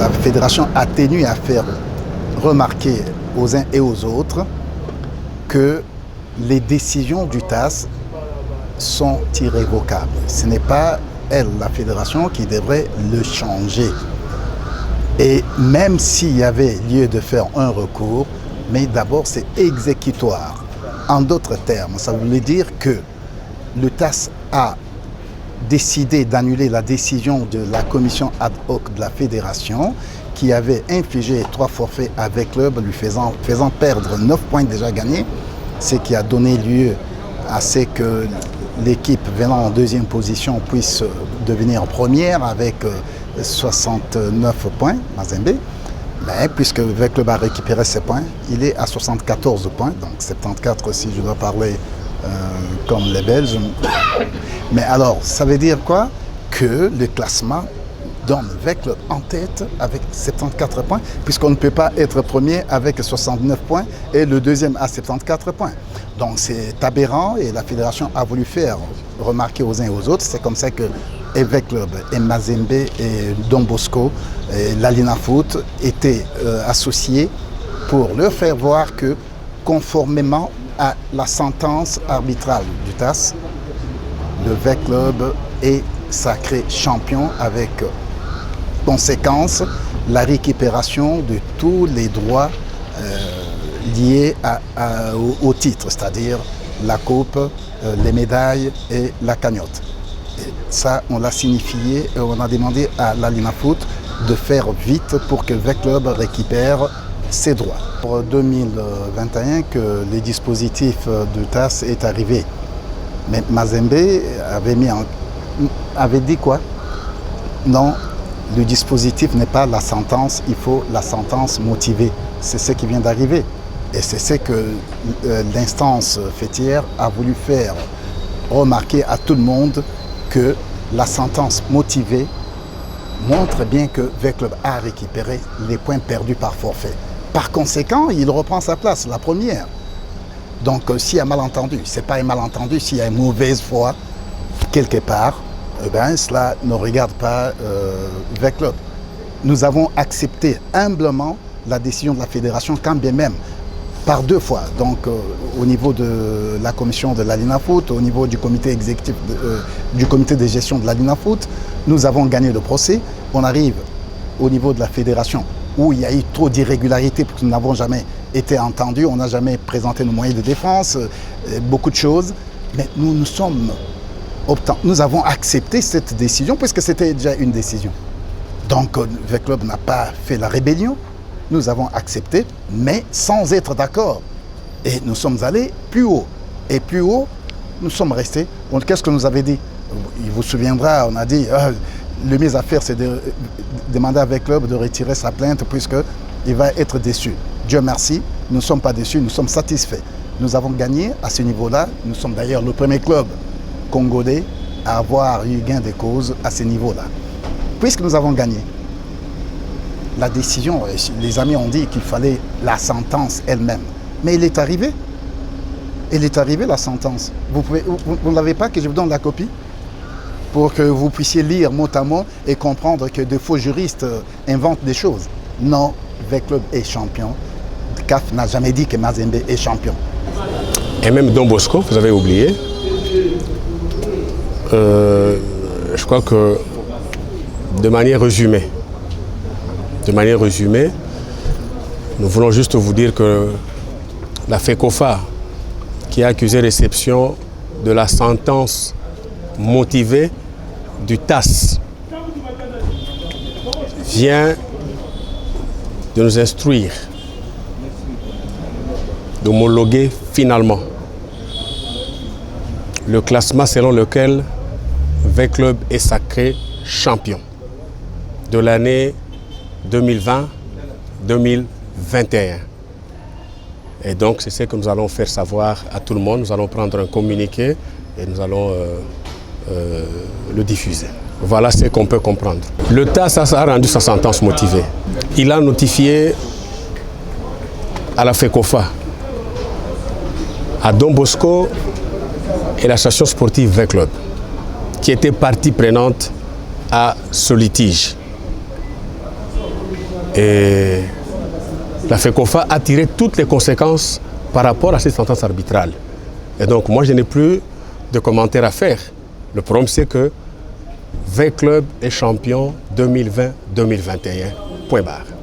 la fédération a tenu à faire remarquer aux uns et aux autres que les décisions du TAS sont irrévocables. Ce n'est pas elle, la fédération, qui devrait le changer. Et même s'il y avait lieu de faire un recours, mais d'abord c'est exécutoire. En d'autres termes, ça voulait dire que le TAS a décidé d'annuler la décision de la commission ad hoc de la fédération qui avait infligé 3 forfaits avec club, lui faisant perdre 9 points déjà gagnés, ce qui a donné lieu à ce que l'équipe venant en deuxième position puisse devenir première avec 69 points, Mazembe. Mais puisque le club a récupéré ses points, il est à 74 points, donc 74 si je dois parler comme les Belges. Mais alors, ça veut dire quoi? Que le classement donne Veclub en tête avec 74 points, puisqu'on ne peut pas être premier avec 69 points et le deuxième à 74 points. Donc c'est aberrant et la fédération a voulu faire remarquer aux uns et aux autres. C'est comme ça que Veclub et Mazembe et Don Bosco et l'Alina Foot étaient associés pour leur faire voir que conformément à la sentence arbitrale du TAS, le Veclub est sacré champion avec conséquence la récupération de tous les droits liés au titre, c'est-à-dire la coupe, les médailles et la cagnotte. Et ça, on l'a signifié et on a demandé à l'Alina Foot de faire vite pour que Veclub récupère ses droits. Pour 2021, que les dispositifs de TAS est arrivé. Mais Mazembe avait dit quoi? Non, le dispositif n'est pas la sentence, il faut la sentence motivée. C'est ce qui vient d'arriver. Et c'est ce que l'instance fêtière a voulu faire remarquer à tout le monde que la sentence motivée montre bien que Veclub a récupéré les points perdus par forfait. Par conséquent, il reprend sa place, la première. Donc s'il y a malentendu, ce n'est pas un malentendu, s'il y a une mauvaise foi quelque part, eh bien, cela ne regarde pas Veclub. Nous avons accepté humblement la décision de la fédération, quand bien même, par 2 fois. Donc au niveau de la commission de l'Alina Foot, au niveau du comité exécutif, du comité de gestion de l'Alina Foot, nous avons gagné le procès. On arrive au niveau de la fédération où il y a eu trop d'irrégularités parce que nous n'avons jamais été entendus, on n'a jamais présenté nos moyens de défense, beaucoup de choses. Mais nous avons accepté cette décision puisque c'était déjà une décision. Donc Veclub n'a pas fait la rébellion. Nous avons accepté, mais sans être d'accord. Et nous sommes allés plus haut. Et plus haut, nous sommes restés. Qu'est-ce que nous avait dit? Il vous souviendra, on a dit, le mieux à faire, c'est de demander à Veclub de retirer sa plainte puisqu'il va être déçu. Dieu merci, nous ne sommes pas déçus, nous sommes satisfaits. Nous avons gagné à ce niveau-là. Nous sommes d'ailleurs le premier club congolais à avoir eu gain de cause à ce niveau-là. Puisque nous avons gagné, la décision, les amis ont dit qu'il fallait la sentence elle-même. Mais il est arrivé. Il est arrivé la sentence. Vous ne l'avez pas, que je vous donne la copie pour que vous puissiez lire mot à mot et comprendre que de faux juristes inventent des choses. Non, Veclub est champion. CAF n'a jamais dit que Mazembe est champion. Et même Don Bosco, vous avez oublié. Je crois que de manière résumée, nous voulons juste vous dire que la FECOFA, qui a accusé réception de la sentence motivée du TAS, vient de nous instruire d'homologuer finalement le classement selon lequel Veclub est sacré champion de l'année 2020-2021. Et donc, c'est ce que nous allons faire savoir à tout le monde. Nous allons prendre un communiqué et nous allons le diffuser. Voilà ce qu'on peut comprendre. Le TAS a rendu sa sentence motivée. Il a notifié à la FECOFA, à Don Bosco et l'association sportive Veclub, qui était partie prenante à ce litige, Et la FECOFA a tiré toutes les conséquences par rapport à cette sentence arbitrale. Et donc moi je n'ai plus de commentaires à faire. Le problème c'est que V-Club est champion 2020-2021. Point barre.